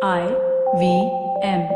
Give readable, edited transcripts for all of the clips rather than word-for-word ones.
IVM.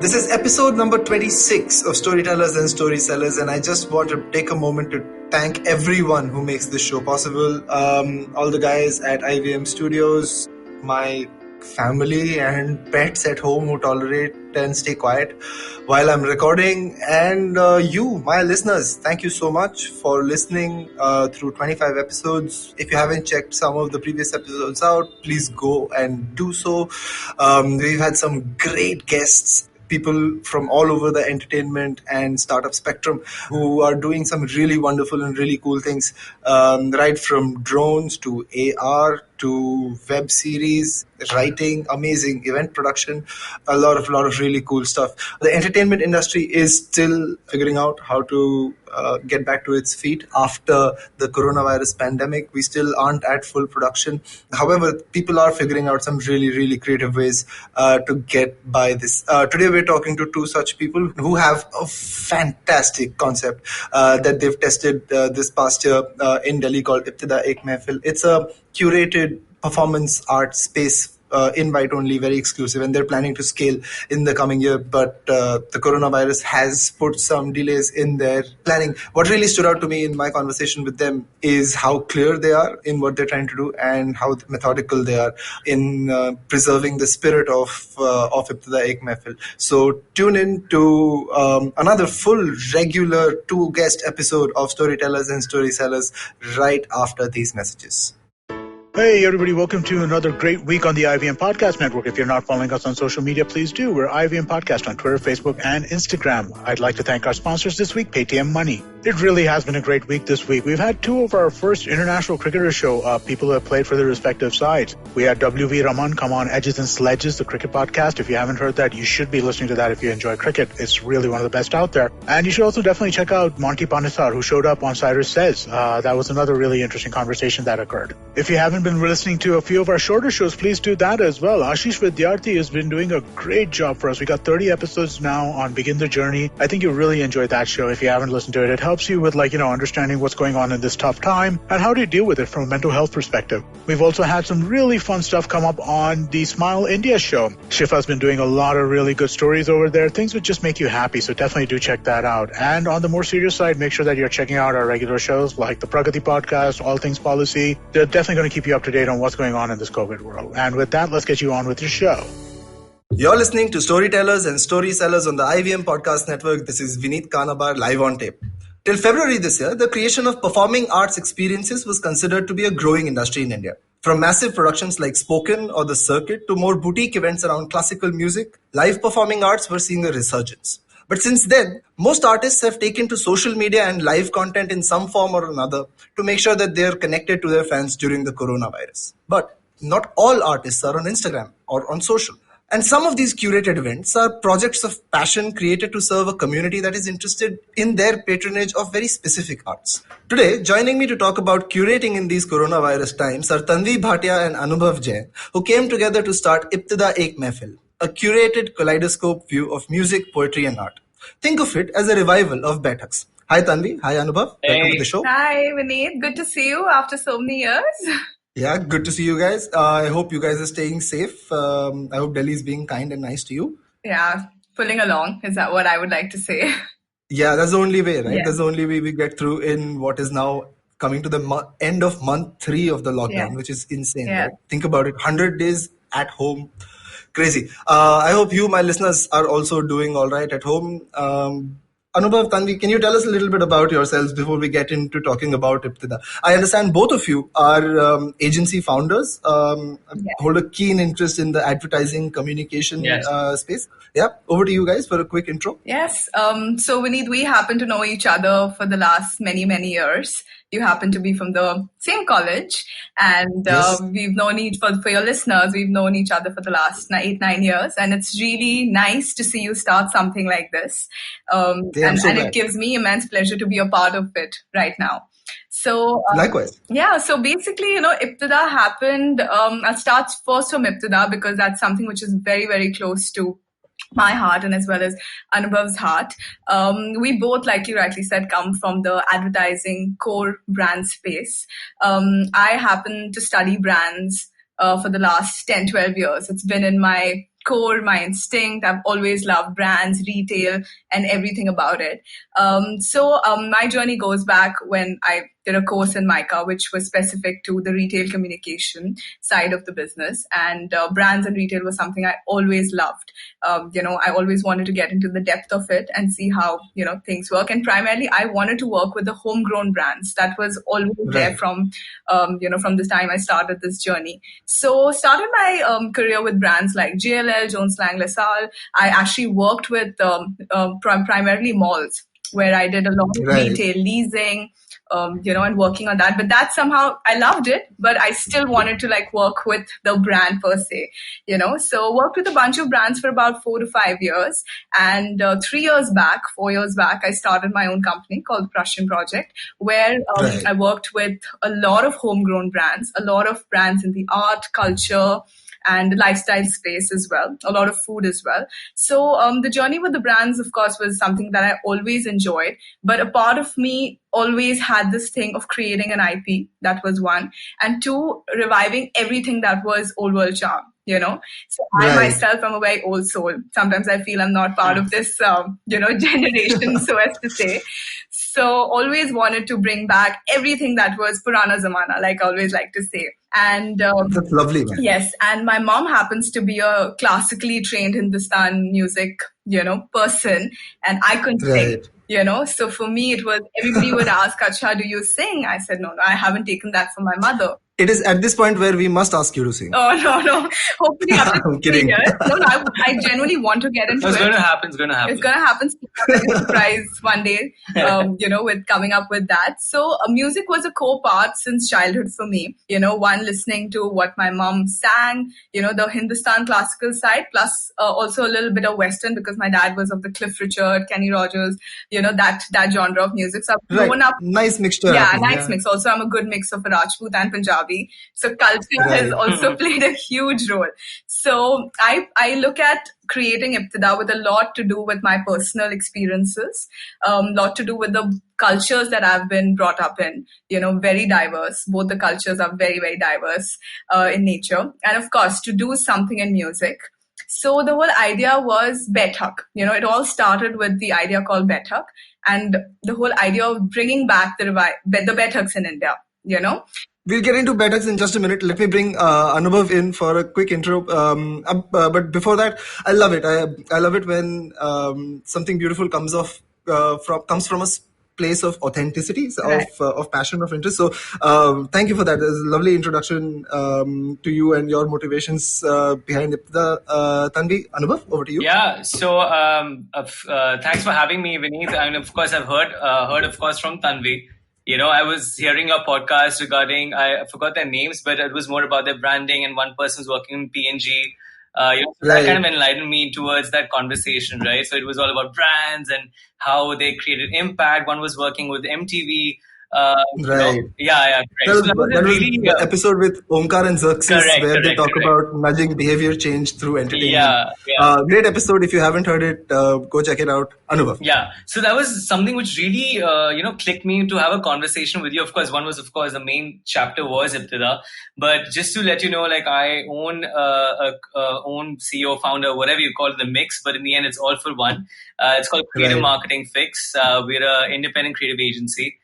This is episode number 26 of Storytellers and Storysellers, and I just want to take a moment to thank everyone who makes this show possible. All the guys at IVM Studios, my family and pets at home who tolerate and stay quiet while I'm recording, and you, my listeners, thank you so much for listening through 25 episodes. If you haven't checked some of the previous episodes out, please go and do so. We've had some great guests, people from all over the entertainment and startup spectrum who are doing some really wonderful and really cool things, right from drones to AR to web series, writing, amazing event production, a lot of really cool stuff. The entertainment industry is still figuring out how to get back to its feet after the coronavirus pandemic. We still aren't at full production. However, people are figuring out some really creative ways to get by this. Today we're talking to two such people who have a fantastic concept that they've tested this past year in Delhi called Ibtida Ek Mehfil. It's a curated performance art space, invite only, very exclusive, and they're planning to scale in the coming year, but the coronavirus has put some delays in their planning. What really stood out to me in my conversation with them is how clear they are in what they're trying to do and how methodical they are in preserving the spirit of Ibtida Ek Mehfil. So tune in to another full regular 2-guest episode of Storytellers and Storysellers right after these messages. Hey everybody, welcome to another great week on the IVM Podcast Network. If you're not following us on social media, please do. We're IVM Podcast on Twitter, Facebook, and Instagram. I'd like to thank our sponsors this week, Paytm Money. It really has been a great week this week. We've had two of our first international cricketers show up, people who have played for their respective sides. We had W.V. Raman come on Edges and Sledges, the cricket podcast. If you haven't heard that, you should be listening to that if you enjoy cricket. It's really one of the best out there. And you should also definitely check out Monty Panesar, who showed up on Cyrus Says. That was another really interesting conversation that occurred. If you haven't been listening to a few of our shorter shows, please do that as well. Ashish Vidyarthi has been doing a great job for us. We got 30 episodes now on Begin the Journey. I think you'll really enjoy that show if you haven't listened to it. It helps you with understanding what's going on in this tough time and how to deal with it from a mental health perspective. We've also had some really fun stuff come up on the Smile India show. Shifa's been doing a lot of really good stories over there. Things would just make you happy, so definitely do check that out. And on the more serious side, make sure that you're checking out our regular shows like the Pragati podcast, All Things Policy. They're definitely going to keep you up to date on what's going on in this COVID world. And with that, let's get you on with your show. You're listening to Storytellers and Storysellers on the IVM Podcast Network. This is Vineet Kanabar, live on tape. Till February this year, the creation of performing arts experiences was considered to be a growing industry in India. From massive productions like Spoken or The Circuit to more boutique events around classical music, live performing arts were seeing a resurgence. But since then, most artists have taken to social media and live content in some form or another to make sure that they are connected to their fans during the coronavirus. But not all artists are on Instagram or on social. And some of these curated events are projects of passion created to serve a community that is interested in their patronage of very specific arts. Today, joining me to talk about curating in these coronavirus times are Tanvi Bhatia and Anubhav Jain, who came together to start Ibtida Ek Mehfil, a curated kaleidoscope view of music, poetry and art. Think of it as a revival of Baithaks. Hi Tanvi, hi Anubhav, welcome to the show. Hi Vineet, good to see you after so many years. Yeah, good to see you guys. I hope you guys are staying safe. I hope Delhi is being kind and nice to you. Yeah, pulling along. Is that what I would like to say? Yeah, that's the only way, right? Yeah. That's the only way we get through in what is now coming to the end of month 3 of the lockdown, which is insane. Yeah. Right? Think about it, 100 days at home. Crazy. I hope you, my listeners, are also doing all right at home. Anubhav, Tanvi, can you tell us a little bit about yourselves before we get into talking about Ibtida? I understand both of you are agency founders, hold a keen interest in the advertising communication space. Yeah, over to you guys for a quick intro. Yes. So Vineet, we happen to know each other for the last many years. You happen to be from the same college, and we've known for your listeners, we've known each other for the last 8-9 years, and it's really nice to see you start something like this. And it gives me immense pleasure to be a part of it right now. So likewise. Yeah. So basically, Ibtida happened. I'll start first from Ibtida because that's something which is very close to my heart and as well as Anubhav's heart. We both, like you rightly said, come from the advertising core brand space. I happen to study brands for the last 10, 12 years. It's been in my core, my instinct. I've always loved brands, retail, and everything about it. So my journey goes back when I did a course in MICA, which was specific to the retail communication side of the business. And brands and retail was something I always loved. I always wanted to get into the depth of it and see how, things work. And primarily, I wanted to work with the homegrown brands. That was always there from this time I started this journey. So started my career with brands like JLL, Jones Lang LaSalle. I actually worked with primarily malls, where I did a lot of retail leasing, and working on that. But that somehow I loved it, but I still wanted to work with the brand per se, So worked with a bunch of brands for about 4 to 5 years. And 4 years back, I started my own company called the Prussian Project, where I worked with a lot of homegrown brands, a lot of brands in the art, culture, and lifestyle space as well, a lot of food as well. So the journey with the brands, of course, was something that I always enjoyed. But a part of me always had this thing of creating an IP. That was one. And two, reviving everything that was old world charm. So I myself am a very old soul. Sometimes I feel I'm not part of this, generation, so as to say. So always wanted to bring back everything that was Purana Zamana, like I always like to say. And that's lovely, man. Yes, and my mom happens to be a classically trained Hindustan music, person, and I couldn't sing. So for me, it was, everybody would ask, Acha, do you sing? I said, no, I haven't taken that from my mother. It is at this point where we must ask you to sing. Oh, no. Hopefully after I'm kidding. Years. No, I genuinely want to get into it. It's going to happen. It's going to happen. Surprise one day, with coming up with that. So music was a core part since childhood for me. One, listening to what my mom sang, the Hindustan classical side, plus also a little bit of Western, because my dad was of the Cliff Richard, Kenny Rogers, that genre of music. So I've grown up. Nice mixture. Yeah, nice mix. Also, I'm a good mix of Rajput and Punjabi. So culture has also played a huge role. So I look at creating Ibtida with a lot to do with my personal experiences, lot to do with the cultures that I've been brought up in, very diverse. Both the cultures are very, very diverse in nature. And of course, to do something in music. So the whole idea was Baithak. It all started with the idea called Baithak, and the whole idea of bringing back the Baithaks in India, We'll get into Baithaks in just a minute. Let me bring Anubhav in for a quick intro. But before that, I love it. I love it when something beautiful comes from a place of authenticity, of passion, of interest. So thank you for that. There's a lovely introduction to you and your motivations behind Ibtida. Tanvi, Anubhav, over to you. Yeah. So thanks for having me, Vineet. And of course, I've heard of course from Tanvi. I was hearing a podcast regarding, I forgot their names, but it was more about their branding, and one person was working in P&G. That kind of enlightened me towards that conversation, right? So it was all about brands and how they created impact. One was working with MTV. Right. Yeah. That was the episode with Omkar and Xerxes, where they talk about nudging behavior change through entertainment. Yeah. Great episode. If you haven't heard it, go check it out. Anubhav. Yeah. So that was something which really, clicked me to have a conversation with you. Of course, the main chapter was Ibtida. But just to let you know, I own own CEO, founder, whatever you call it, the mix. But in the end, it's all for one. It's called Creative Marketing Fix. We're an independent creative agency.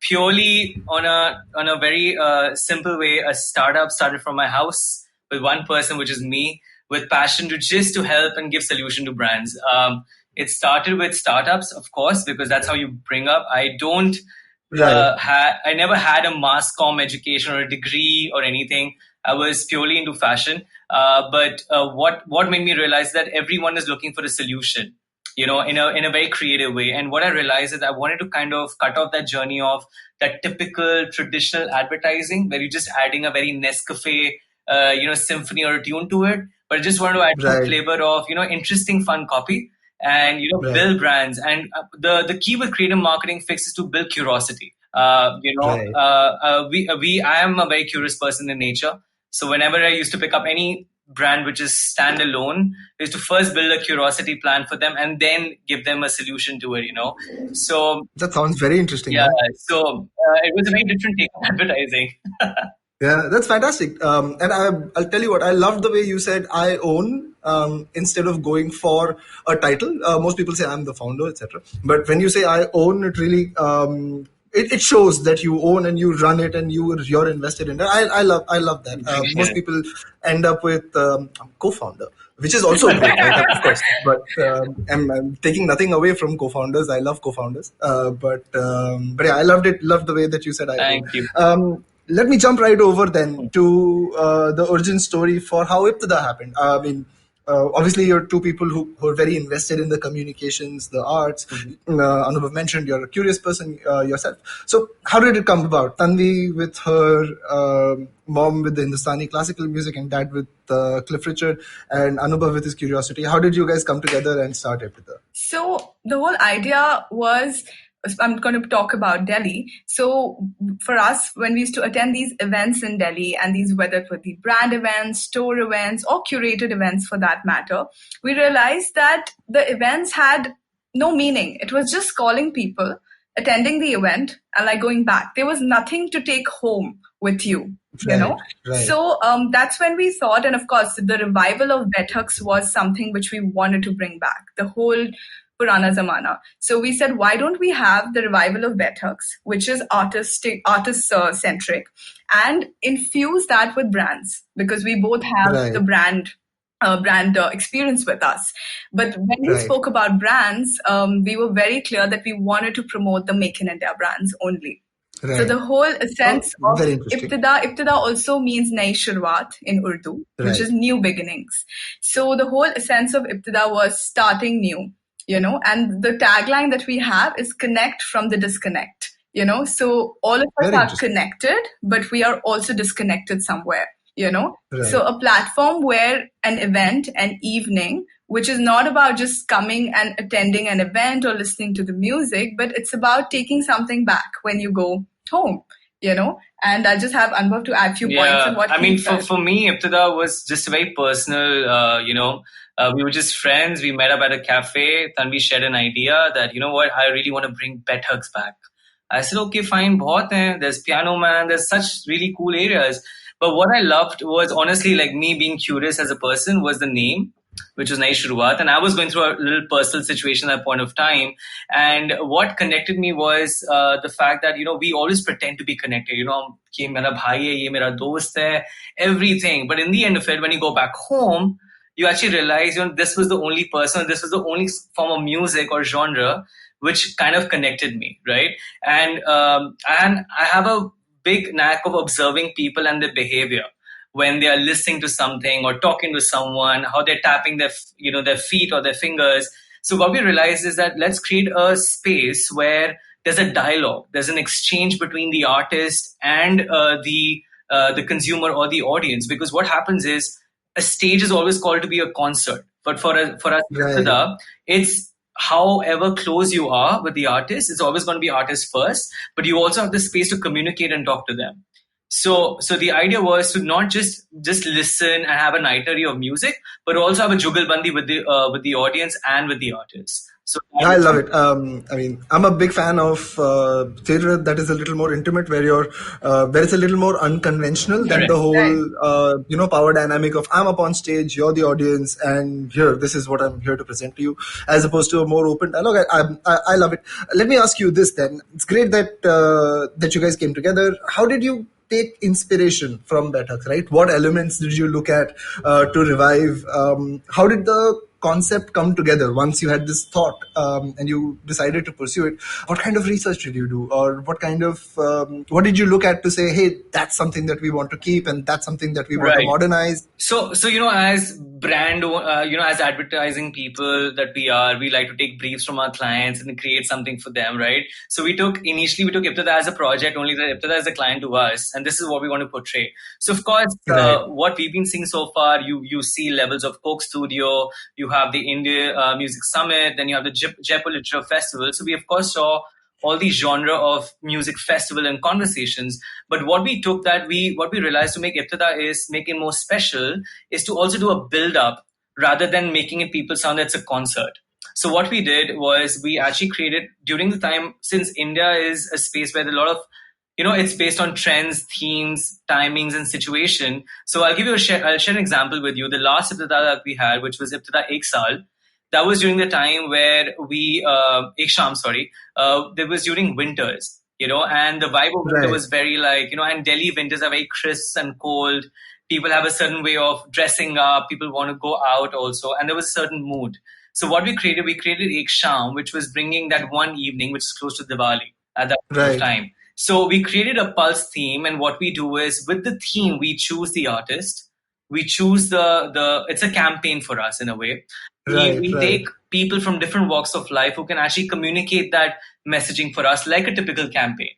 Purely on a very simple way, a startup started from my house with one person, which is me, with passion to help and give solution to brands. It started with startups, of course, because that's how you bring up. I never had a mass comm education or a degree or anything. I was purely into fashion. But what made me realize that everyone is looking for a solution, in a very creative way. And what I realized is I wanted to kind of cut off that journey of that typical traditional advertising where you're just adding a very Nescafe, symphony or a tune to it. But I just wanted to add some flavor of, interesting, fun copy and, build brands. And the key with Creative Marketing Fix is to build curiosity. I am a very curious person in nature. So whenever I used to pick up any brand which is standalone is to first build a curiosity plan for them and then give them a solution to it, So that sounds very interesting. Yeah, so it was a very different take on advertising. Yeah, that's fantastic. And I'll tell you what, I loved the way you said I own instead of going for a title. Most people say I'm the founder, etc. But when you say I own, it really it shows that you own and you run it and you're invested in it. I love that. Most people end up with co-founder, which is also a great title, of course. But I'm taking nothing away from co-founders. I love co-founders. But yeah, I loved it. Loved the way that you said I own. Thank you. Let me jump right over then to the origin story for how Ibtidaa happened. I mean, obviously, you're two people who are very invested in the communications, the arts. Anubhav mentioned you're a curious person yourself. So how did it come about? Tanvi with her mom with the Hindustani classical music and dad with Cliff Richard and Anubhav with his curiosity. How did you guys come together and start Ibtidaa? So the whole idea was, I'm going to talk about Delhi. So for us, when we used to attend these events in Delhi, and these, whether it were the brand events, store events, or curated events for that matter, we realized that the events had no meaning. It was just calling people, attending the event, and like going back. There was nothing to take home with you. Right. So that's when we thought, and of course, the revival of Baithaks was something which we wanted to bring back. The whole Purana Zamana. So we said, why don't we have the revival of Baithaks, which is artist-centric, and infuse that with brands, because we both have the brand experience with us. But when we spoke about brands, we were very clear that we wanted to promote the Make in India brands only. So the whole sense of Ibtidaa also means Nai Shurwaat in Urdu, which is new beginnings. So the whole essence of Ibtidaa was starting new. And the tagline that we have is connect from the disconnect, so all of us are connected, but we are also disconnected somewhere, So a platform where an event, an evening, which is not about just coming and attending an event or listening to the music, but it's about taking something back when you go home, and I just have Anubhav to add a few points on what for me, Ibtidaa was just very personal, we were just friends. We met up at a cafe. Tanvi shared an idea that, you know what, I really want to bring Baithaks back. I said, okay, fine, bahut hai. There's Piano Man. There's such really cool areas. But what I loved was, honestly, like me being curious as a person, was the name, which was Nai Shurwaat. And I was going through a little personal situation at that point of time. And what connected me was the fact that, we always pretend to be connected. Ki mera bhai hai, ye mera dost hai, everything. But in the end of it, when you go back home, you actually realize, this was the only person, this was the only form of music or genre which kind of connected me, right? And I have a big knack of observing people and their behavior when they are listening to something or talking to someone, how they're tapping their feet or their fingers. So what we realized is that let's create a space where there's a dialogue, there's an exchange between the artist and the consumer or the audience. Because what happens is, a stage is always called to be a concert, but for us, Ibtidaa, it's however close you are with the artist, it's always going to be artist first, but you also have the space to communicate and talk to them. So the idea was to not just listen and have an itinerary of music, but also have a jugalbandi with the audience and with the artist. So I love it. I mean, I'm a big fan of theatre that is a little more intimate, where it's a little more unconventional than the whole, power dynamic of I'm up on stage, you're the audience, and this is what I'm here to present to you, as opposed to a more open dialogue. I love it. Let me ask you this then. It's great that you guys came together. How did you take inspiration from Baithaks, right? What elements did you look at to revive? How did the concept come together once you had this thought and you decided to pursue it? What kind of research did you do, or what what did you look at to say, hey, that's something that we want to keep and that's something that we want to modernize? So as brand, as advertising people that we like to take briefs from our clients and create something for them, right? So initially we took Ibtidaa as a project, only that Ibtidaa is a client to us, and this is what we want to portray. So of course, what we've been seeing so far, you see levels of Coke Studio, you have the India Music Summit, then you have the Jaipur Literature Festival. So we of course saw all these genre of music festival and conversations. But what we realized to make Ibtida is make it more special is to also do a build up rather than making it people sound that it's a concert. So what we did was we actually created during the time, since India is a space where there are a lot of, it's based on trends, themes, timings, and situation. So I'll share an example with you. The last Ibtida that we had, which was Ibtida Ek Saal, that was during the time where Ek Sham, that was during winters, and the vibe of winter was very and Delhi winters are very crisp and cold. People have a certain way of dressing up. People want to go out also. And there was a certain mood. So what we created Ek Sham, which was bringing that one evening, which is close to Diwali at that time. So we created a pulse theme, and what we do is with the theme, we choose the artist. We choose it's a campaign for us in a way. We take people from different walks of life who can actually communicate that messaging for us like a typical campaign,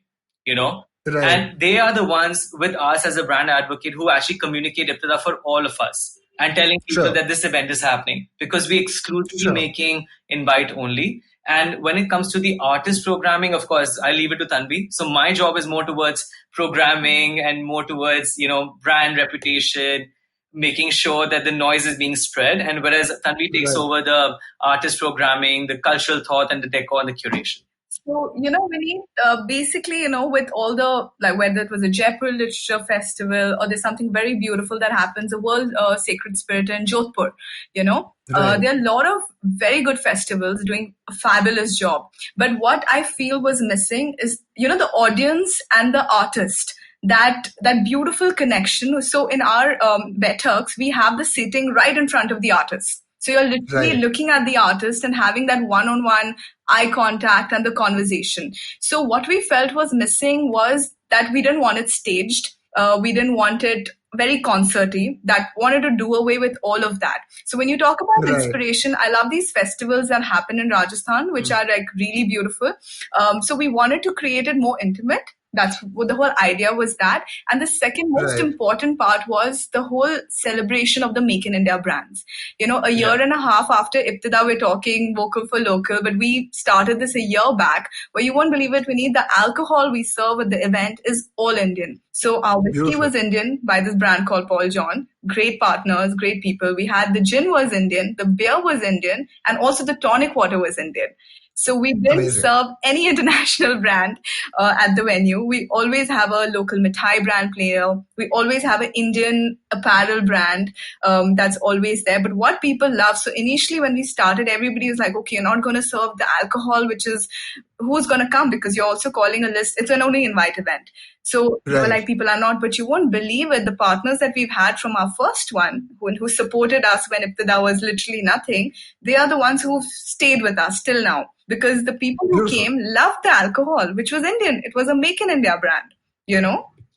And they are the ones with us as a brand advocate who actually communicate Ibtida for all of us and telling people that this event is happening, because we exclusively making invite only. And when it comes to the artist programming, of course, I leave it to Tanvi. So my job is more towards programming and more towards, brand reputation, making sure that the noise is being spread. And whereas Tanvi takes over the artist programming, the cultural thought, and the decor and the curation. So, Vineet, basically, with all the, whether it was a Jaipur Literature Festival or there's something very beautiful that happens, the World Sacred Spirit in Jodhpur, there are a lot of very good festivals doing a fabulous job. But what I feel was missing is, the audience and the artist. That beautiful connection. So in our Betuks, we have the sitting right in front of the artist. So you're literally looking at the artist and having that one-on-one eye contact and the conversation. So what we felt was missing was that we didn't want it staged. We didn't want it very concerty, that wanted to do away with all of that. So when you talk about inspiration, I love these festivals that happen in Rajasthan, which are really beautiful. So we wanted to create it more intimate. That's what the whole idea was that. And the second most important part was the whole celebration of the Make in India brands. A year and a half after Ibtida, we're talking vocal for local, but we started this a year back, where you won't believe it, Vineet, the alcohol we serve at the event is all Indian. So our whiskey was Indian by this brand called Paul John. Great partners, great people. We had the gin was Indian, the beer was Indian, and also the tonic water was Indian. So we didn't serve any international brand at the venue. We always have a local mithai brand player. We always have an Indian apparel brand that's always there. But what people love, so initially when we started, everybody was like, okay, you're not going to serve the alcohol, which is who's going to come, because you're also calling a list. It's an only invite event. So people are not, but you won't believe it. The partners that we've had from our first one, who supported us when Ibtida was literally nothing, they are the ones who've stayed with us till now. Because the people who came loved the alcohol, which was Indian. It was a Make in India brand,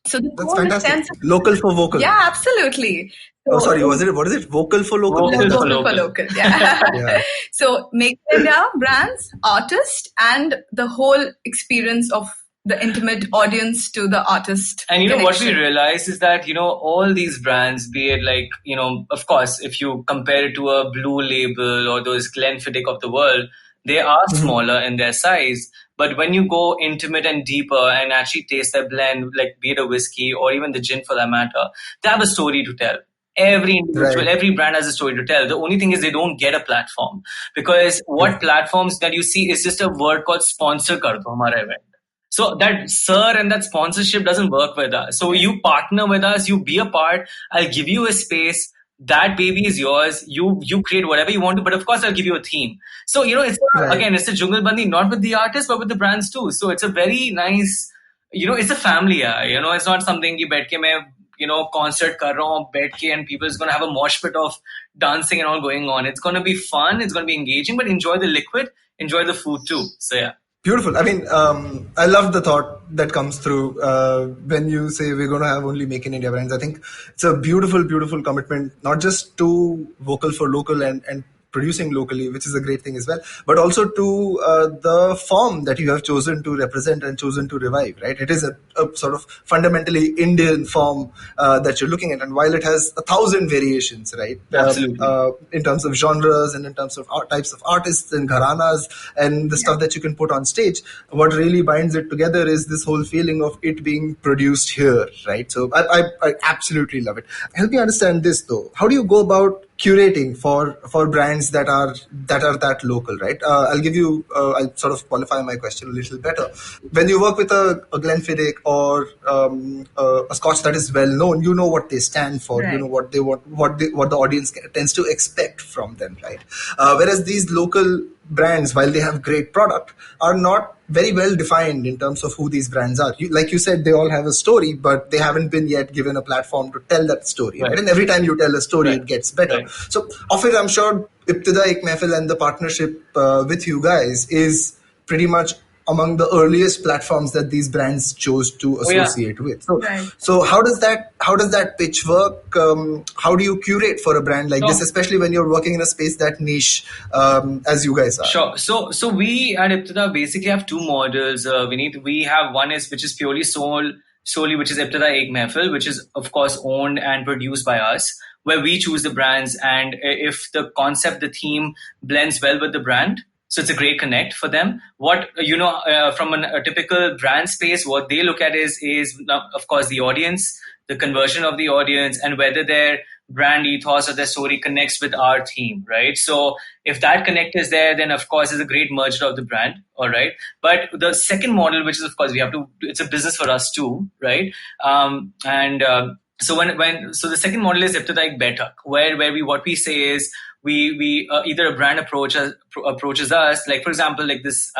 So that's fantastic. Local for vocal. Yeah, absolutely. So, what is it? Vocal for local? Vocal for local, yeah. So Make in India brands, artists, and the whole experience of the intimate audience to the artist. And what we realize is that, all these brands, be it of course, if you compare it to a Blue Label or those Glenfiddich of the world, they are smaller in their size. But when you go intimate and deeper and actually taste their blend, like be it a whiskey or even the gin for that matter, they have a story to tell. Every individual, every brand has a story to tell. The only thing is they don't get a platform, because what platforms that you see is just a word called sponsor kar do hamara event. So that sir and that sponsorship doesn't work with us. So you partner with us, you be a part, I'll give you a space. That baby is yours. You create whatever you want to, but of course I'll give you a theme. So, it's it's a Jungalbandi, not with the artists, but with the brands too. So it's a very nice, it's a family. It's not something you bet ke main, concert kar raha hu, bet ke, and people is going to have a mosh pit of dancing and all going on. It's going to be fun. It's going to be engaging, but enjoy the liquid, enjoy the food too. So yeah. Beautiful. I mean, I love the thought that comes through when you say we're going to have only Make in India brands. I think it's a beautiful, beautiful commitment, not just to vocal for local and producing locally, which is a great thing as well, but also to the form that you have chosen to represent and chosen to revive, right? It is a sort of fundamentally Indian form that you're looking at, and while it has 1,000 variations, right? Absolutely. In terms of genres and in terms of types of artists and gharanas and the stuff that you can put on stage, what really binds it together is this whole feeling of it being produced here, right? So I absolutely love it. Help me understand this though. How do you go about curating for brands that are that local, right? I'll give you. I'll sort of qualify my question a little better. When you work with a Glenfiddich or a Scotch that is well known, you know what they stand for. Right. You know what they want, what the audience tends to expect from them, right? Whereas these local brands, while they have great product, are not very well defined in terms of who these brands are. Like you said, they all have a story, but they haven't been yet given a platform to tell that story. Right? And every time you tell a story, it gets better. Right. So often I'm sure Ibtida Ek Mehfil and the partnership with you guys is pretty much among the earliest platforms that these brands chose to associate with. So, so how does that pitch work? How do you curate for a brand like this, especially when you're working in a space that niche as you guys are? Sure. So we at Ibtida basically have two models. We have one which is purely solely which is Ibtida Ek Mehfil, which is of course owned and produced by us, where we choose the brands, and if the concept, the theme blends well with the brand, so it's a great connect for them. What, from a typical brand space, what they look at is of course the audience, the conversion of the audience, and whether their brand ethos or their story connects with our theme, right? So if that connect is there, then of course it's a great merger of the brand, all right? But the second model, which is of course it's a business for us too, right? So the second model is Ibtida Ek Baithak, where what we say is, we either a brand approaches us, like for example, like this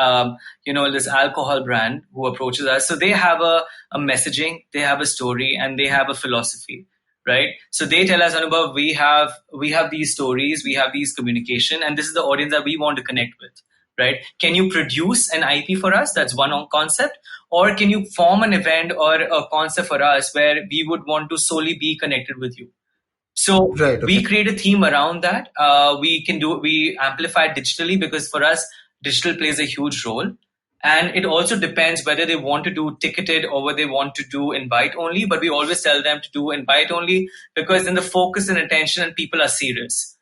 this alcohol brand who approaches us. So they have a messaging, they have a story, and they have a philosophy, right? So they tell us, Anubhav, we have these stories, we have these communication, and this is the audience that we want to connect with, right? Can you produce an IP for us? That's one concept. Or can you form an event or a concept for us where we would want to solely be connected with you? So we create a theme around that. We amplify it digitally, because for us, digital plays a huge role. And it also depends whether they want to do ticketed or whether they want to do invite only. But we always tell them to do invite only, because then the focus and attention and people are serious.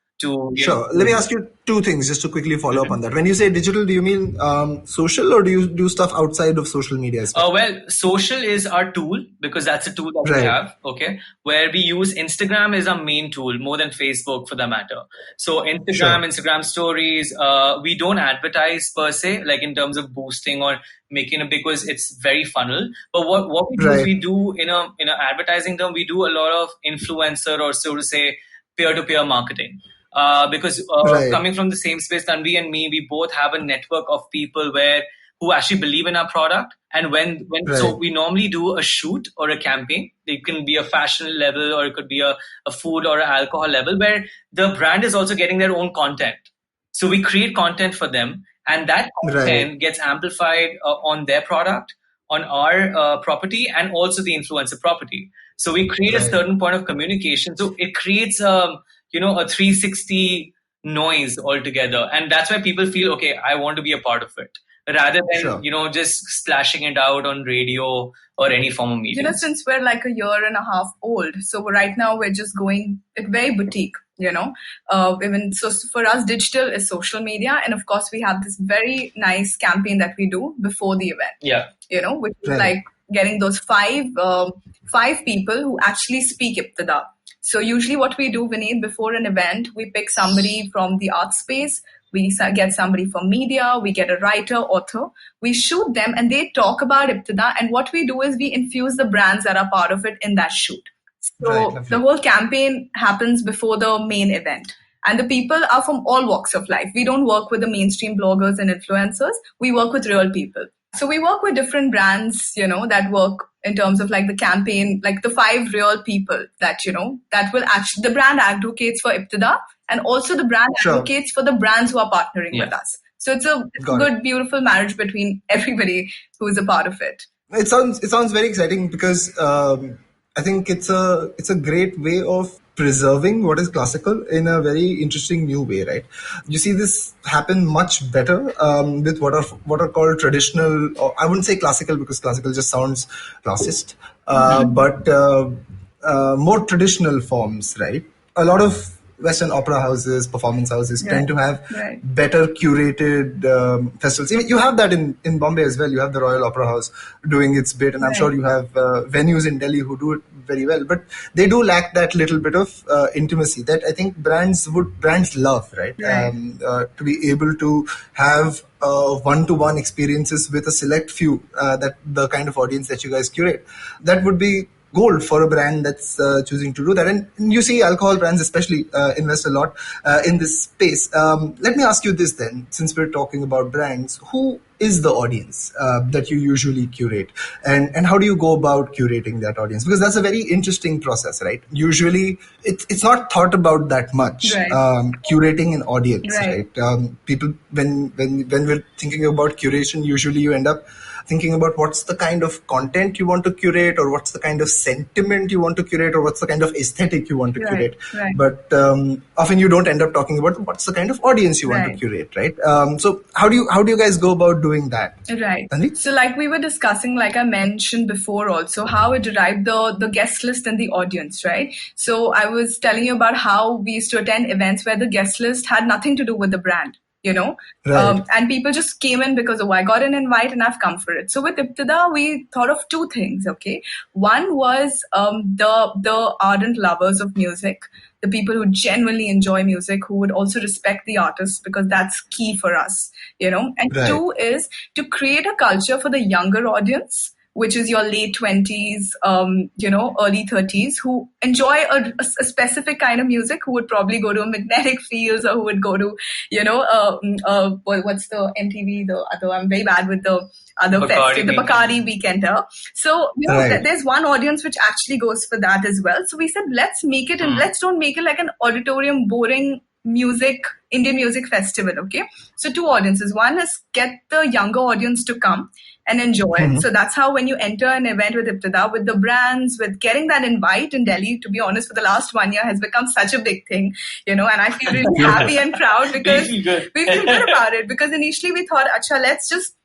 Sure. Let me ask you two things just to quickly follow up on that. When you say digital, do you mean social, or do you do stuff outside of social media? Well, social is our tool, because that's a tool that we have, okay, where we use Instagram as our main tool, more than Facebook for that matter. So Instagram stories, we don't advertise per se, like in terms of boosting or making it, because it's very funnel. But what we do is we do in a advertising term, we do a lot of influencer, or so to say, peer-to-peer marketing. Because coming from the same space, Tanvi and me, we both have a network of people who actually believe in our product. And so we normally do a shoot or a campaign. It can be a fashion level, or it could be a food or an alcohol level, where the brand is also getting their own content. So we create content for them, and that content gets amplified on their product, on our property, and also the influencer property. So we create a certain point of communication. So it creates a 360 noise altogether. And that's why people feel, okay, I want to be a part of it, rather than, just splashing it out on radio or any form of media. Since we're like a year and a half old, so right now we're just going very boutique, so for us, digital is social media. And of course, we have this very nice campaign that we do before the event. Yeah. Which is like getting those five people who actually speak Ibtida. So usually what we do, Vineet, before an event, we pick somebody from the art space, we get somebody from media, we get a writer, author, we shoot them, and they talk about Ibtida. And what we do is we infuse the brands that are part of it in that shoot. So the whole campaign happens before the main event. And the people are from all walks of life. We don't work with the mainstream bloggers and influencers. We work with real people. So we work with different brands, that work in terms of like the campaign, like the 5 real people that, that will actually, the brand advocates for Ibtida, and also the brand advocates for the brands who are partnering with us. So it's a good, beautiful marriage between everybody who is a part of it. It sounds very exciting, because I think it's a great way of preserving what is classical in a very interesting new way, right? You see this happen much better with what are called traditional, or I wouldn't say classical because classical just sounds classist, but more traditional forms, right? A lot of Western opera houses, performance houses tend to have better curated festivals. Even you have that in Bombay as well. You have the Royal Opera House doing its bit, and I'm sure you have venues in Delhi who do it very well. But they do lack that little bit of intimacy that I think brands love, right? To be able to have one-to-one experiences with a select few, that the kind of audience that you guys curate, that would be gold for a brand that's choosing to do that. And you see alcohol brands especially invest a lot in this space. Let me ask you this then, since we're talking about brands, who is the audience that you usually curate, and how do you go about curating that audience? Because that's a very interesting process, right? Usually it's not thought about that much, curating an audience, right? People, when we're thinking about curation, usually you end up thinking about what's the kind of content you want to curate, or what's the kind of sentiment you want to curate, or what's the kind of aesthetic you want to curate. But often you don't end up talking about what's the kind of audience you want to curate, right? So how do you guys go about doing that? Right. Tanvi? So like we were discussing, like I mentioned before also, how it derived the guest list and the audience, right? So I was telling you about how we used to attend events where the guest list had nothing to do with the brand. And people just came in because, I got an invite and I've come for it. So with Ibtida, we thought of two things, okay? One was the ardent lovers of music, the people who genuinely enjoy music, who would also respect the artists, because that's key for us, And two is to create a culture for the younger audience, which is your late 20s, early 30s, who enjoy a specific kind of music, who would probably go to a Magnetic Fields, or who would go to, what's the MTV, I'm very bad with the other festival, the Bacardi Weekender. So, there's one audience which actually goes for that as well. So we said, let's make it, and let's don't make it like an auditorium, boring Indian music festival, okay? So two audiences. One is get the younger audience to come and enjoy it. So that's how when you enter an event with Ibtida, with the brands, with getting that invite in Delhi, to be honest, for the last 1 year has become such a big thing, and I feel really happy and proud because we feel good about it. Because initially we thought, let's just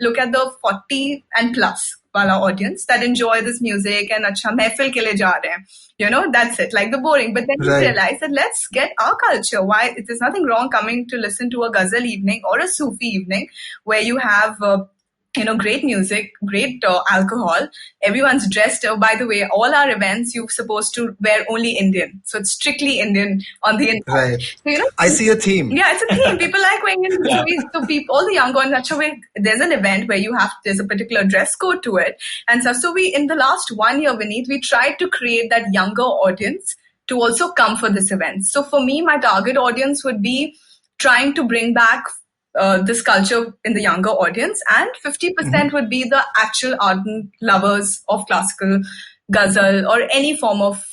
look at the 40 and plus wala audience that enjoy this music and mehfil ke liye ja rahe hain. That's it, like the boring. But then we realized that let's get our culture. Why? There's nothing wrong coming to listen to a ghazal evening or a Sufi evening where you have great music, great alcohol. Everyone's dressed. By the way, all our events, you're supposed to wear only Indian. So it's strictly Indian on the inside. Right. So, I see a theme. Yeah, it's a theme. People like wearing Indian. So people, all the young ones, there's an event where there's a particular dress code to it. And so we, in the last 1 year, Vineet, we tried to create that younger audience to also come for this event. So for me, my target audience would be trying to bring back this culture in the younger audience, and 50% would be the actual ardent lovers of classical, ghazal, or any form of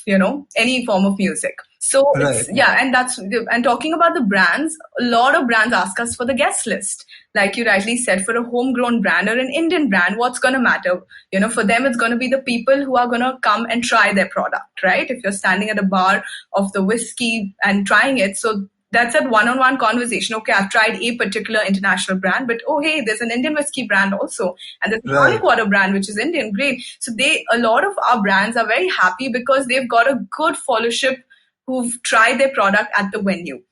music. So and talking about the brands, a lot of brands ask us for the guest list. Like you rightly said, for a homegrown brand or an Indian brand, what's going to matter? For them, it's going to be the people who are going to come and try their product, right? If you're standing at a bar of the whiskey and trying it, so that's a one-on-one conversation. Okay, I've tried a particular international brand, but hey, there's an Indian whiskey brand also, and there's a tonic water brand which is Indian. Great. So a lot of our brands are very happy because they've got a good followership who've tried their product at the venue.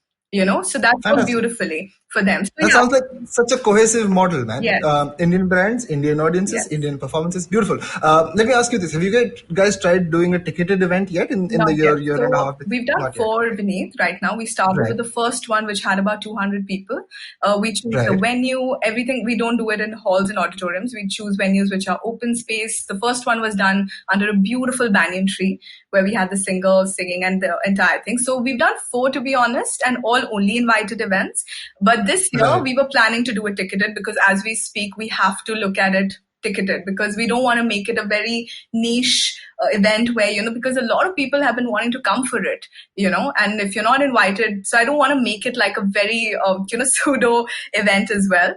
So that's worked beautifully for them. So, that sounds like such a cohesive model, man. Yes. Indian brands, Indian audiences, Indian performances. Beautiful. Let me ask you this. Have you guys tried doing a ticketed event yet in the year and a half? We've done 4, Vineet, right now. We started with the first one, which had about 200 people. We choose the venue, everything. We don't do it in halls and auditoriums. We choose venues which are open space. The first one was done under a beautiful banyan tree where we had the singers singing and the entire thing. So we've done 4, to be honest, and all only invited events. But this year we were planning to do it ticketed, because as we speak, we have to look at it ticketed, because we don't want to make it a very niche event where, because a lot of people have been wanting to come for it, and if you're not invited, so I don't want to make it like a very, pseudo event as well.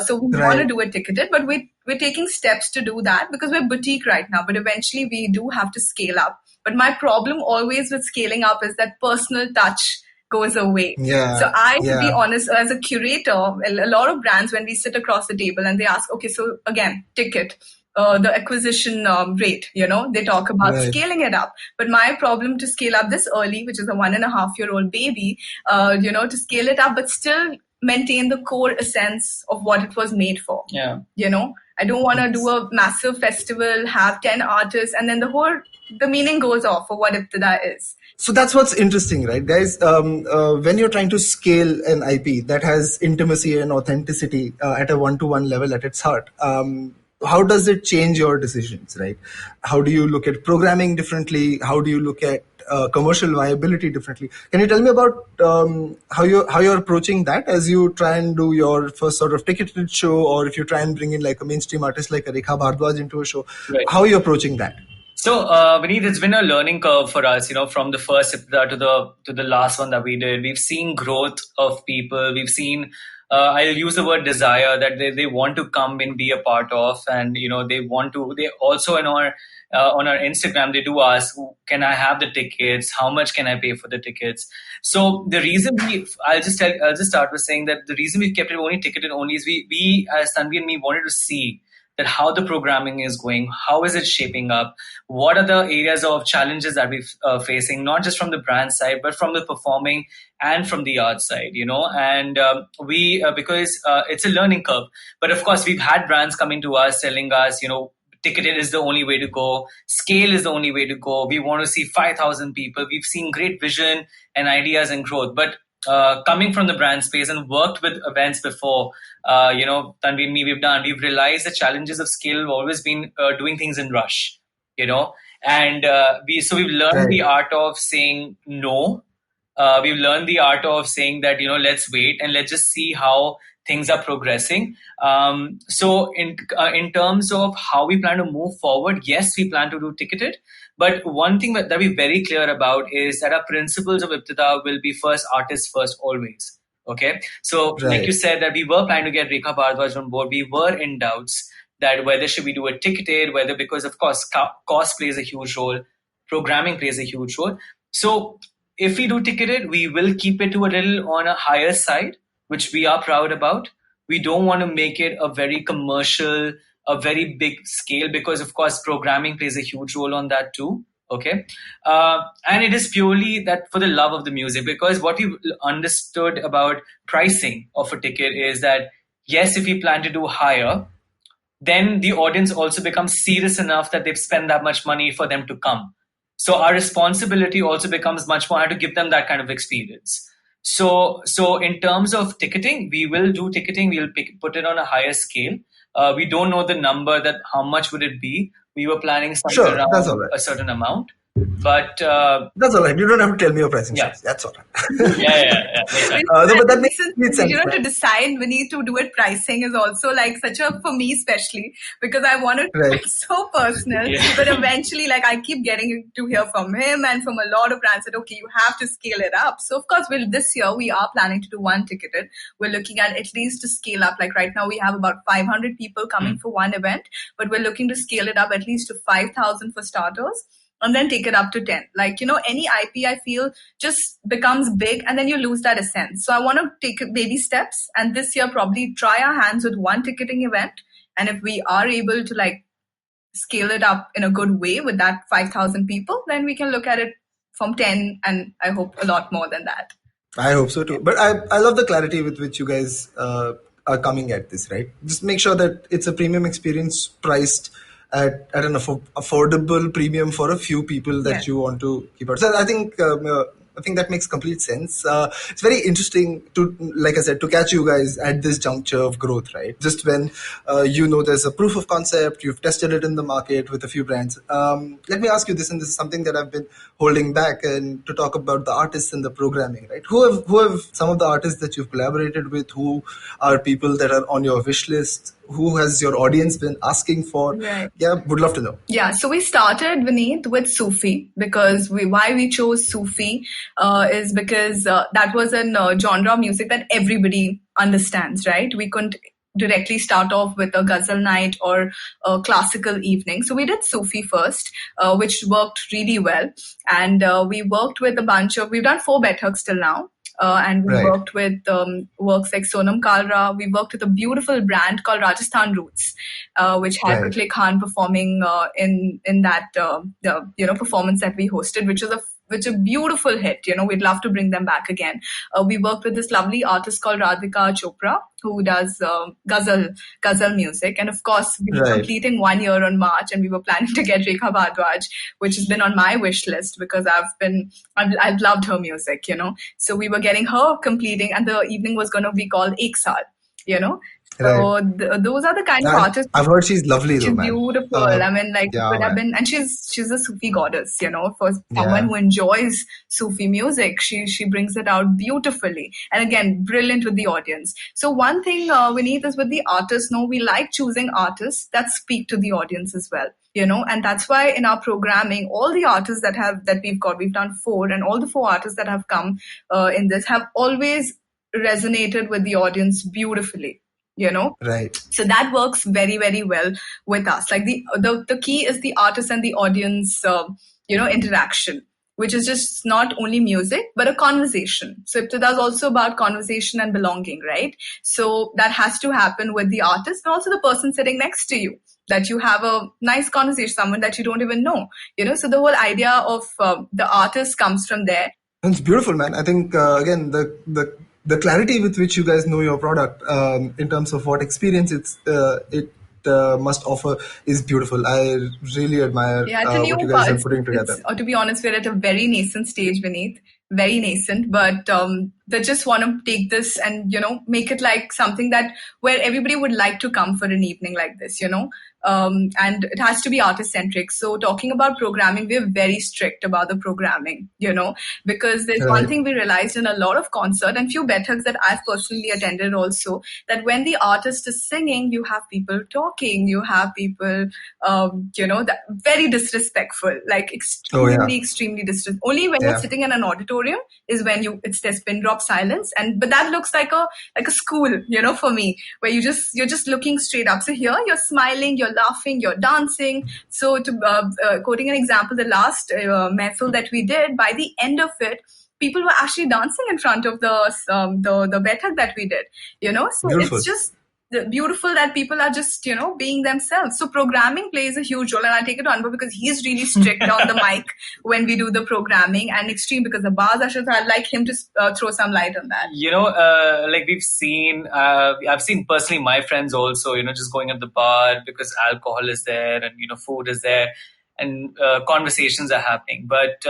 So we want to do it ticketed, but we're taking steps to do that because we're boutique right now, but eventually we do have to scale up. But my problem always with scaling up is that personal touch goes away. Yeah. So to be honest, as a curator, a lot of brands, when we sit across the table and they ask, okay, so again, ticket, the acquisition rate, they talk about scaling it up. But my problem to scale up this early, which is a 1.5-year-old baby, to scale it up, but still maintain the core essence of what it was made for. Yeah. I don't want to do a massive festival, have 10 artists, and then the meaning goes off of what Ibtida is. So that's what's interesting, right, guys? When you're trying to scale an IP that has intimacy and authenticity at a one-to-one level at its heart, how does it change your decisions, right? How do you look at programming differently? How do you look at commercial viability differently? Can you tell me about how you're approaching that as you try and do your first sort of ticketed show, or if you try and bring in like a mainstream artist like a Rekha Bhardwaj into a show? Right. How are you approaching that? So, Vineet, it's been a learning curve for us, from the first Ibtida to the last one that we did. We've seen growth of people. We've seen, I'll use the word desire, that they want to come and be a part of, and, they also on our Instagram, they do ask, can I have the tickets? How much can I pay for the tickets? So the reason I'll just start with saying that the reason we kept it only ticketed only is we as Tanvi and me wanted to see that how the programming is going, how is it shaping up, what are the areas of challenges that we're facing, not just from the brand side, but from the performing and from the art side, and because it's a learning curve. But of course, we've had brands coming to us telling us, ticketed is the only way to go, scale is the only way to go, we want to see 5,000 people. We've seen great vision and ideas and growth, but coming from the brand space and worked with events before, Tanvi and me, we've realized the challenges of scale have always been doing things in rush, and we've learned the art of saying no. We've learned the art of saying that, let's wait and let's just see how things are progressing. So in terms of how we plan to move forward, yes, we plan to do ticketed. But one thing that we're very clear about is that our principles of Ibtida will be first, artists first, always. Okay. So like you said, that we were planning to get Rekha Bhardwaj on board. We were in doubts that whether should we do a ticketed, because of course, cost plays a huge role. Programming plays a huge role. So if we do ticketed, we will keep it to a little on a higher side, which we are proud about. We don't want to make it a very commercial, a very big scale, because of course programming plays a huge role on that too. Okay. And it is purely that for the love of the music, because what we've understood about pricing of a ticket is that, yes, if we plan to do higher, then the audience also becomes serious enough that they've spent that much money for them to come. So our responsibility also becomes much more to give them that kind of experience. So in terms of ticketing, we will do ticketing. We'll put it on a higher scale. We don't know the number, that how much would it be. We were planning something around a certain amount. But that's all right. You don't have to tell me your pricing. Yeah. That's all right. Yeah. But that makes sense. To decide, we need to do it. Pricing is also like for me especially, because I want it to be so personal. Yeah. But eventually, I keep getting to hear from him and from a lot of brands that, okay, you have to scale it up. So of course, this year we are planning to do one ticketed. We're looking at least to scale up. Like right now we have about 500 people coming for one event, but we're looking to scale it up at least to 5,000 for starters. And then take it up to 10. Any IP, I feel, just becomes big and then you lose that essence. So I want to take baby steps, and this year probably try our hands with one ticketing event. And if we are able to scale it up in a good way with that 5,000 people, then we can look at it from 10 and I hope a lot more than that. I hope so too. But I love the clarity with which you guys are coming at this, right? Just make sure that it's a premium experience priced at an affordable premium for a few people that you want to keep out. So I think that makes complete sense. It's very interesting to catch you guys at this juncture of growth, right? Just when there's a proof of concept, you've tested it in the market with a few brands. Let me ask you this, and this is something that I've been holding back, and to talk about the artists and the programming, right? Who have some of the artists that you've collaborated with? Who are people that are on your wish list? Who has your audience been asking for? Right. Yeah, would love to know. Yeah, so we started, Vineet, with Sufi, because why we chose Sufi is because that was a genre of music that everybody understands, right? directly start off with a ghazal night or a classical evening. So we did Sufi first, which worked really well. And we worked with we've done 4 Baithaks till now. And we worked with works like Sonam Kalra. We worked with a beautiful brand called Rajasthan Roots, which had Kutle Khan performing in that performance that we hosted, which is a beautiful hit. We'd love to bring them back again. We worked with this lovely artist called Radhika Chopra, who does ghazal music. And of course, we were completing 1 year on March, and we were planning to get Rekha Bhardwaj, which has been on my wish list because I've loved her music, So we were getting her completing, and the evening was going to be called Ek Saal, So those are the kind of artists. I've heard she's lovely, she's beautiful. Could have been, and she's a Sufi goddess. For someone who enjoys Sufi music, she brings it out beautifully, and again, brilliant with the audience. So one thing, Vineet, is with the artists. We like choosing artists that speak to the audience as well. And that's why in our programming, all the artists that we've done 4, and all the 4 artists that have come in this have always resonated with the audience beautifully. Right. So that works very, very well with us. Like the key is the artist and the audience, interaction, which is just not only music, but a conversation. So Ibtida is also about conversation and belonging, right? So that has to happen with the artist and also the person sitting next to you, that you have a nice conversation, someone that you don't even know, So the whole idea of the artist comes from there. It's beautiful, man. I think, again, the clarity with which you guys know your product in terms of what experience it must offer is beautiful. I really admire what you guys are putting together. To be honest, we're at a very nascent stage, Vineet. Very nascent, but they just want to take this and, make it like something where everybody would like to come for an evening like this, and it has to be artist-centric. So talking about programming, we're very strict about the programming, because there's one thing we realized in a lot of concert and few Baithaks that I've personally attended also, that when the artist is singing, you have people talking, you have people, that very disrespectful, like extremely disrespectful. Only when you're sitting in an auditorium is when there's pin drop silence, but that looks like a school, for me, where you're just looking straight up. So here you're smiling, you're laughing, you're dancing. So to quoting an example, the last mehfil that we did, by the end of it, people were actually dancing in front of the Baithak that we did, So beautiful. It's just beautiful that people are just, being themselves. So programming plays a huge role, and I take it on because he's really strict on the mic when we do the programming, and extreme because the bars are short. I'd like him to throw some light on that. Like we've seen, I've seen personally my friends also, just going at the bar because alcohol is there and, food is there and conversations are happening. But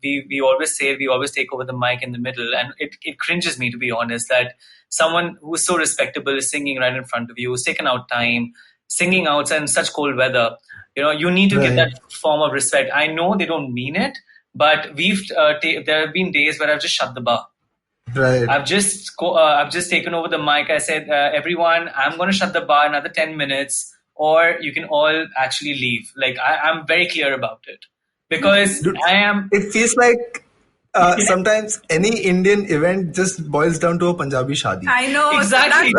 we always take over the mic in the middle, and it cringes me, to be honest, that someone who's so respectable is singing right in front of you, who's taken out time, singing outside in such cold weather. You need to give that form of respect. I know they don't mean it, but there have been days where I've just shut the bar. Right. I've just taken over the mic. I said, everyone, I'm going to shut the bar another 10 minutes, or you can all actually leave. Like I'm very clear about it because It feels like sometimes any Indian event just boils down to a Punjabi shadi. I know. Exactly.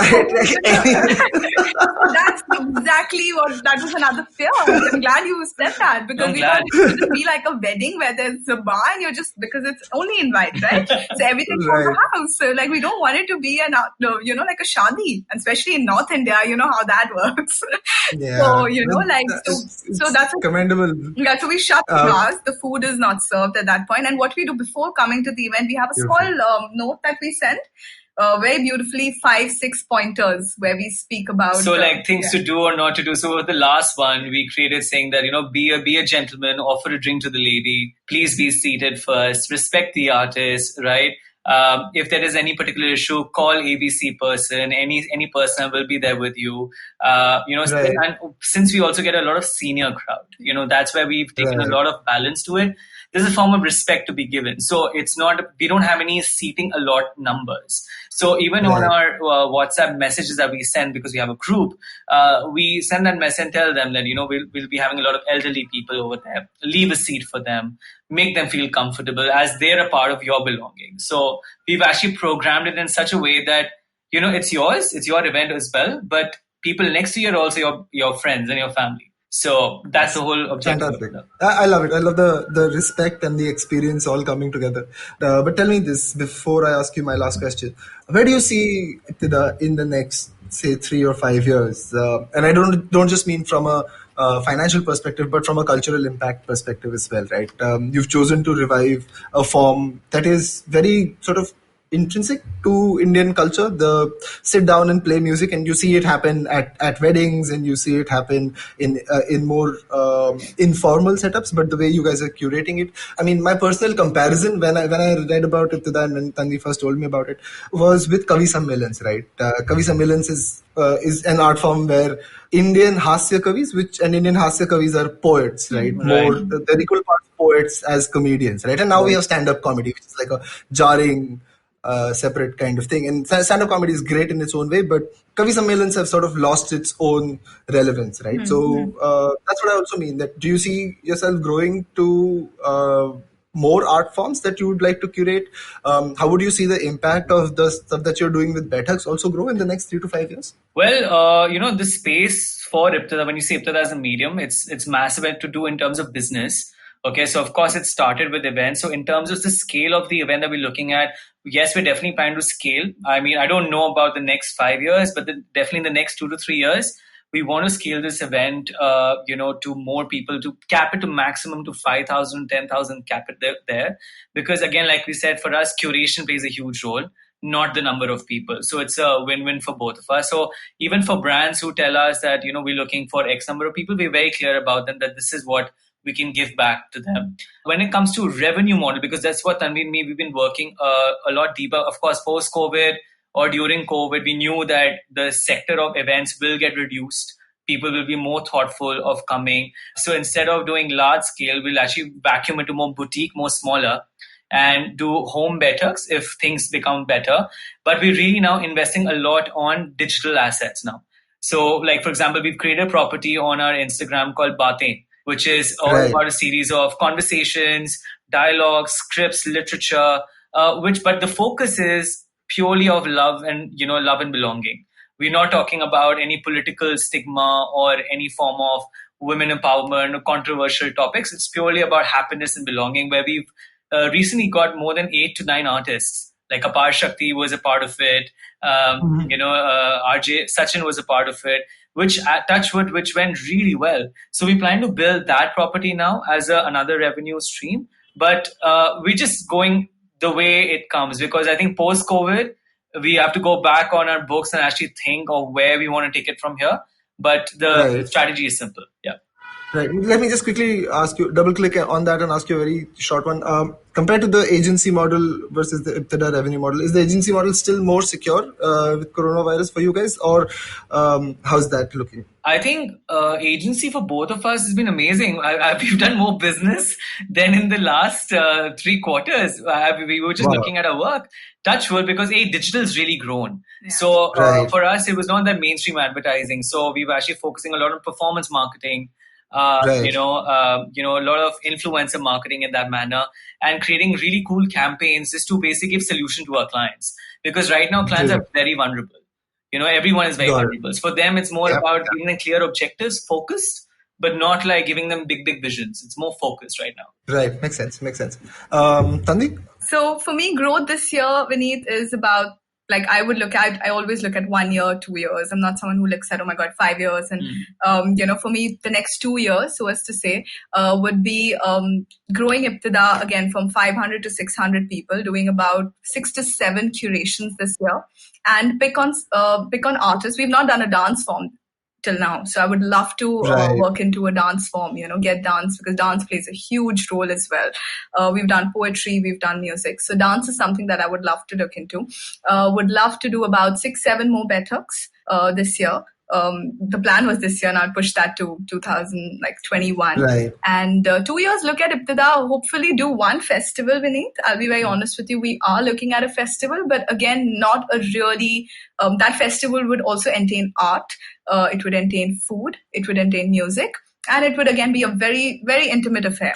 That's exactly that was another fear. I'm glad you said that, because we thought it would be like a wedding where there's a bar and you're just, because it's only invite, right? So everything's from the house. So like we don't want it to be like a shadi, especially in North India, how that works. Yeah. So, so that's commendable. Yeah, so we shut the bars. The food is not served at that point. And what we do before coming to the event, we have a small note that we send. Very beautifully 5-6 pointers where we speak about things to do or not to do. So the last one we created saying that be a gentleman, offer a drink to the lady, please be seated first, respect the artist, right? If there is any particular issue, call ABC person, any person will be there with you. And since we also get a lot of senior crowd, that's where we've taken a lot of balance to it. There's a form of respect to be given. So it's not, we don't have any seating allot numbers. So even on our WhatsApp messages that we send, because we have a group, we send that message and tell them that, we'll be having a lot of elderly people over there. Leave a seat for them. Make them feel comfortable as they're a part of your belonging. So we've actually programmed it in such a way that it's yours, it's your event as well, but people next to you are also your friends and your family. So that's the whole objective. Fantastic. I love it. I love the respect and the experience all coming together. But tell me this before I ask you my last question. Where do you see in the next, say, 3 or 5 years? And I don't just mean from a financial perspective, but from a cultural impact perspective as well, right? You've chosen to revive a form that is very sort of intrinsic to Indian culture, the sit down and play music, and you see it happen at weddings, and you see it happen in more informal setups. But the way you guys are curating it, I mean, my personal comparison when I read about it, and when Tanvi first told me about it, was with Kavi Sammellans, right? Kavi Sammellans is an art form where Indian Hasya Kavis, and Indian Hasya Kavis are poets, right? More they're equal parts poets as comedians, right? And now we have stand-up comedy, which is like a jarring, separate kind of thing. And stand-up comedy is great in its own way, but Kavi Sammellans have sort of lost its own relevance, right? Mm-hmm. So that's what I also mean. That do you see yourself growing to more art forms that you would like to curate? How would you see the impact of the stuff that you're doing with Baithaks also grow in the next 3 to 5 years? Well, the space for Iptida, when you say Iptida as a medium, it's massive to do in terms of business. Okay, so of course it started with events. So in terms of the scale of the event that we're looking at, yes, we're definitely planning to scale. I mean, I don't know about the next 5 years, but definitely in the next 2 to 3 years, we want to scale this event, to more people, to cap it to maximum to 5,000, 10,000, cap it there. Because again, like we said, for us, curation plays a huge role, not the number of people. So it's a win-win for both of us. So even for brands who tell us that, we're looking for X number of people, we're very clear about them that this is what we can give back to them. When it comes to revenue model, because that's what Tanvi and me, we've been working a lot deeper. Of course, post-COVID or during COVID, we knew that the sector of events will get reduced. People will be more thoughtful of coming. So instead of doing large scale, we'll actually vacuum into more boutique, more smaller, and do home Baithaks if things become better. But we're really now investing a lot on digital assets now. So like, for example, we've created a property on our Instagram called Baatein, which is all about a series of conversations, dialogues, scripts, literature, but the focus is purely of love and, love and belonging. We're not talking about any political stigma or any form of women empowerment or controversial topics. It's purely about happiness and belonging, where we've recently got more than 8 to 9 artists. Like Apar Shakti was a part of it. RJ Sachin was a part of it, which went really well. So we plan to build that property now as another revenue stream. But we're just going the way it comes, because I think post-COVID, we have to go back on our books and actually think of where we want to take it from here. But the strategy is simple. Yeah. Right. Let me just quickly double click on that and ask you a very short one. Compared to the agency model versus the Iptida revenue model, is the agency model still more secure with coronavirus for you guys, or how's that looking? I think agency for both of us has been amazing. We've done more business than in the last 3 quarters. We were just looking at our work. Touch wood, because digital's really grown. Yeah. So for us, it was not that mainstream advertising. So we were actually focusing a lot on performance marketing. A lot of influencer marketing in that manner, and creating really cool campaigns just to basically give solution to our clients. Because right now clients are very vulnerable. Everyone is very vulnerable. So for them, it's more about giving them clear objectives, focused, but not like giving them big visions. It's more focused right now. Right. Makes sense. Tanvi? So for me, growth this year, Vineet, is about, like, I always look at 1 year, 2 years. I'm not someone who looks at, 5 years. And, for me, the next 2 years, so as to say, would be growing Iptida again from 500 to 600 people, doing about 6 to 7 curations this year, and pick on artists. We've not done a dance form till now. So I would love to work into a dance form, get dance, because dance plays a huge role as well. We've done poetry, we've done music. So dance is something that I would love to look into. Would love to do about 6-7 more Baithaks this year. The plan was this year, and I'll push that to 2021. Right. And 2 years, look at Iptida, hopefully do one festival, Vineet. I'll be very honest with you. We are looking at a festival, but again, not a really, that festival would also entail art. It would entail food. It would entail music. And it would again be a very, very intimate affair.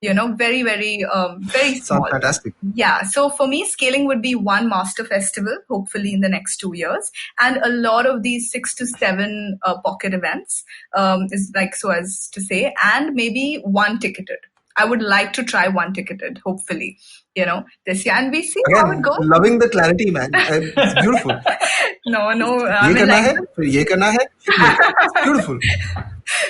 Very, very, very small. Sounds fantastic. Yeah. So for me, scaling would be one master festival, hopefully in the next 2 years, and a lot of these 6 to 7 pocket events, is like so as to say, and maybe one ticketed. I would like to try one ticketed, hopefully, this year, and we see how it goes. Loving the clarity, man. It's beautiful. No. Ye karna hai, ye karna hai. It's beautiful.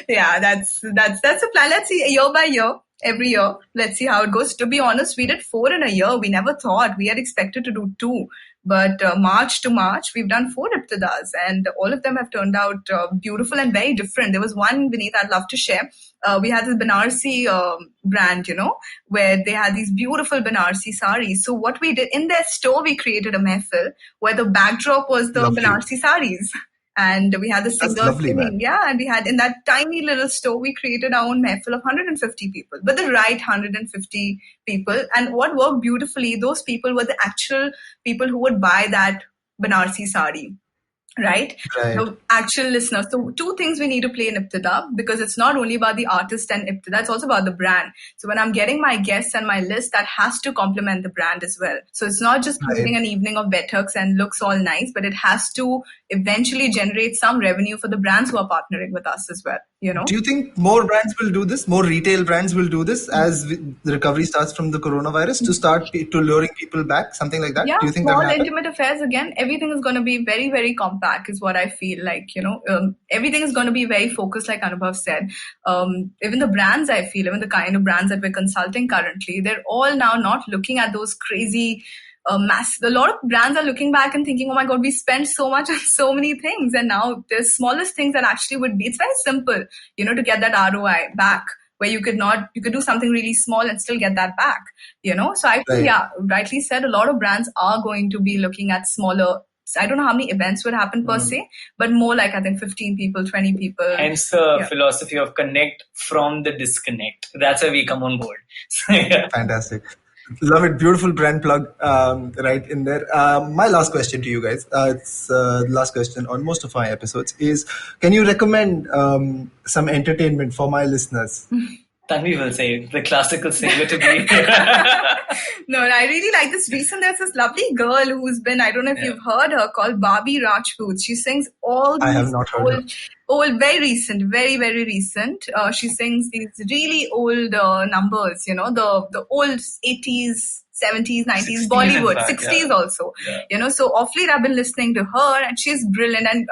Yeah, that's the plan. Let's see, year by year, every year. Let's see how it goes. To be honest, we did 4 in a year. We never thought we had expected to do 2. But March to March, we've done 4 Ibtidas, and all of them have turned out beautiful and very different. There was one, Vineet, I'd love to share. We had this Banarsi brand, where they had these beautiful Banarsi saris. So what we did, in their store, we created a mehfil where the backdrop was the Banarsi saris. And we had the singers singing. Yeah, and we had, in that tiny little store, we created our own mehfil of 150 people, but the right 150 people. And what worked beautifully, those people were the actual people who would buy that Banarsi sari. Right? The actual listeners. So 2 things we need to play in Ibtida, because it's not only about the artist and Ibtida, it's also about the brand. So when I'm getting my guests and my list, that has to complement the brand as well. So it's not just having an evening of Bethuks and looks all nice, but it has to eventually generate some revenue for the brands who are partnering with us as well. Do you think more brands will do this? More retail brands will do this as the recovery starts from the coronavirus to start to luring people back, something like that? Yeah, do you think small that intimate affairs, again, everything is going to be very, very compact is what I feel like, everything is going to be very focused, like Anubhav said. Even the brands, I feel, even the kind of brands that we're consulting currently, they're all now not looking at those crazy a lot of brands are looking back and thinking, oh my God, we spent so much on so many things. And now the smallest things that actually would be, it's very simple, to get that ROI back, where you could do something really small and still get that back, So I feel, rightly said, a lot of brands are going to be looking at smaller. I don't know how many events would happen per se, but more like, I think, 15 people, 20 people. Hence the philosophy of connect from the disconnect. That's why we come on board. Fantastic. Love it. Beautiful brand plug right in there. My last question to you guys, it's the last question on most of our episodes, is can you recommend some entertainment for my listeners? Tanvi will say, the classical singer to be. No, I really like this. There's this lovely girl who's been, I don't know if you've heard her, called Bobby Rajput. She sings all these I have not heard old, very recent, very, very recent. She sings these really old numbers, the old 80s, 70s, 90s, Bollywood, 60s also. Yeah. So off late I've been listening to her, and she's brilliant. And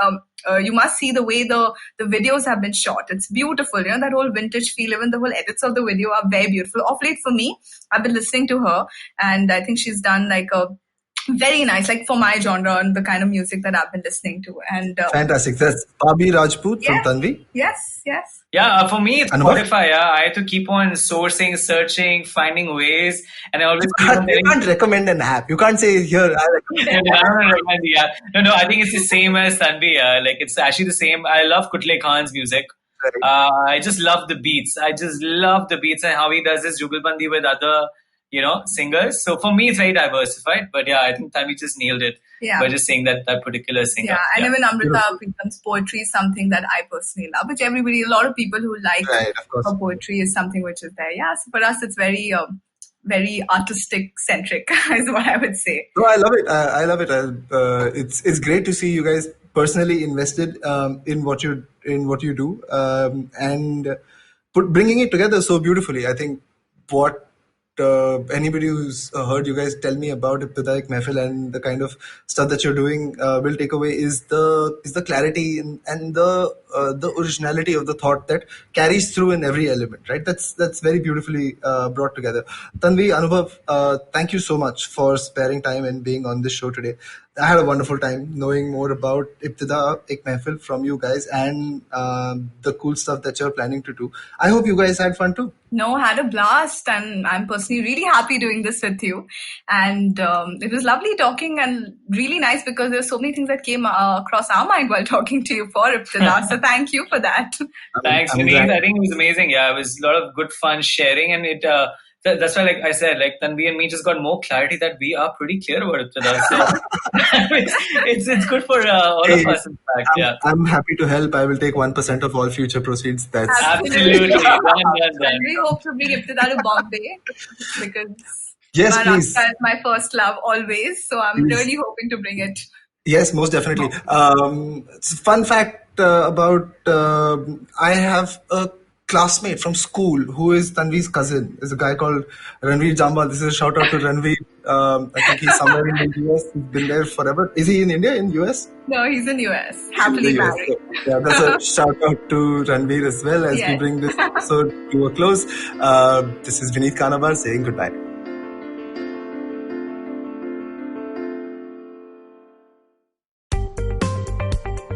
you must see the way the videos have been shot. It's beautiful. That whole vintage feel, even the whole edits of the video are very beautiful. Off late for me, I've been listening to her, and I think she's done like a very nice, like for my genre and the kind of music that I've been listening to. And fantastic. That's Bobby Rajput from Tanvi. Yes. Yeah, for me, it's Spotify. I had to keep on sourcing, searching, finding ways, and I always you can't recommend an app. You can't say here. I recommend No, I think it's the same as Tanvi. Like it's actually the same. I love Kutle Khan's music. I just love the beats. And how he does his Jugalbandi with other, singers. So for me, it's very diversified. But I think Tanvi just nailed it by just saying that particular singer. Yeah, and even Amrita Preetham's poetry is something that I personally love, which a lot of people who like her poetry is something which is there. Yeah, so for us, it's very, very artistic centric is what I would say. No, I love it. I love it. It's great to see you guys personally invested in what you do and bringing it together so beautifully. I think what anybody who's heard you guys tell me about Ibtida Ek Mehfil and the kind of stuff that you're doing will take away is the clarity and the originality of the thought that carries through in every element, right? That's very beautifully brought together. Tanvi, Anubhav, thank you so much for sparing time and being on this show today. I had a wonderful time knowing more about Ibtida Ek Mehfil from you guys and the cool stuff that you're planning to do. I hope you guys had fun too. No, had a blast, and I'm personally really happy doing this with you. And it was lovely talking and really nice because there's so many things that came across our mind while talking to you for Ibtida. So thank you for that. Thanks, Vineet. I think it was amazing. Yeah, it was a lot of good fun sharing, and it that's why, like I said, like Tanvi and me just got more clarity that we are pretty clear about it. So it's good for all of us. In fact, I'm happy to help. I will take 1% of all future proceeds. That's absolutely done. And we hope to bring Ibtida to Bombay because yes, please. Maharashtra is my first love always. So I'm really hoping to bring it. Yes, most definitely. Fun fact about I have a classmate from school who is Tanvi's cousin. Is a guy called Ranveer Jamba. This is a shout out to Ranveer. I think he's somewhere in the US. He's been there forever. Is he in India, in US? No, he's in US. Happily married. Yeah, that's a shout out to Ranveer as well as we bring this episode to a close. This is Vineet Kanabar saying goodbye.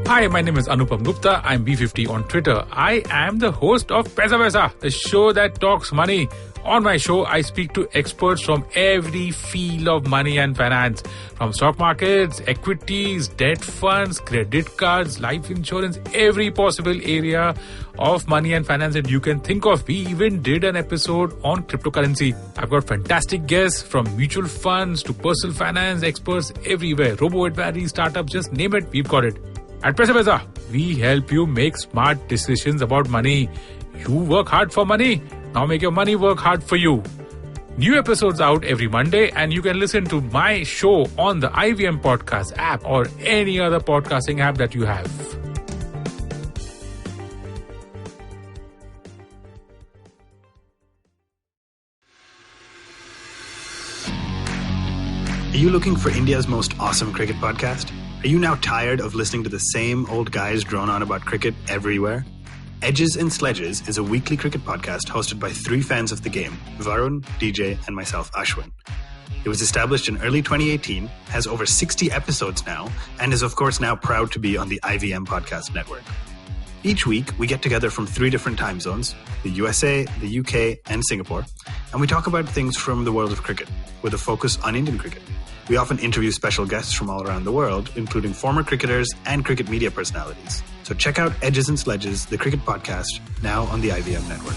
Hi, my name is Anupam Gupta. I'm B50 on Twitter. I am the host of Paisa Vaisa, the show that talks money. On my show, I speak to experts from every field of money and finance, from stock markets, equities, debt funds, credit cards, life insurance, every possible area of money and finance that you can think of. We even did an episode on cryptocurrency. I've got fantastic guests from mutual funds to personal finance experts everywhere. Robo-advisory, startups, just name it, we've got it. At Paisa Vaisa, we help you make smart decisions about money. You work hard for money. Now make your money work hard for you. New episodes out every Monday, and you can listen to my show on the IVM Podcast app or any other podcasting app that you have. Are you looking for India's most awesome cricket podcast? Are you now tired of listening to the same old guys drone on about cricket everywhere? Edges and Sledges is a weekly cricket podcast hosted by three fans of the game, Varun, DJ, and myself, Ashwin. It was established in early 2018, has over 60 episodes now, and is of course now proud to be on the IVM Podcast Network. Each week, we get together from 3 different time zones, the USA, the UK, and Singapore, and we talk about things from the world of cricket, with a focus on Indian cricket. We often interview special guests from all around the world, including former cricketers and cricket media personalities. So check out Edges and Sledges, the cricket podcast, now on the IVM network.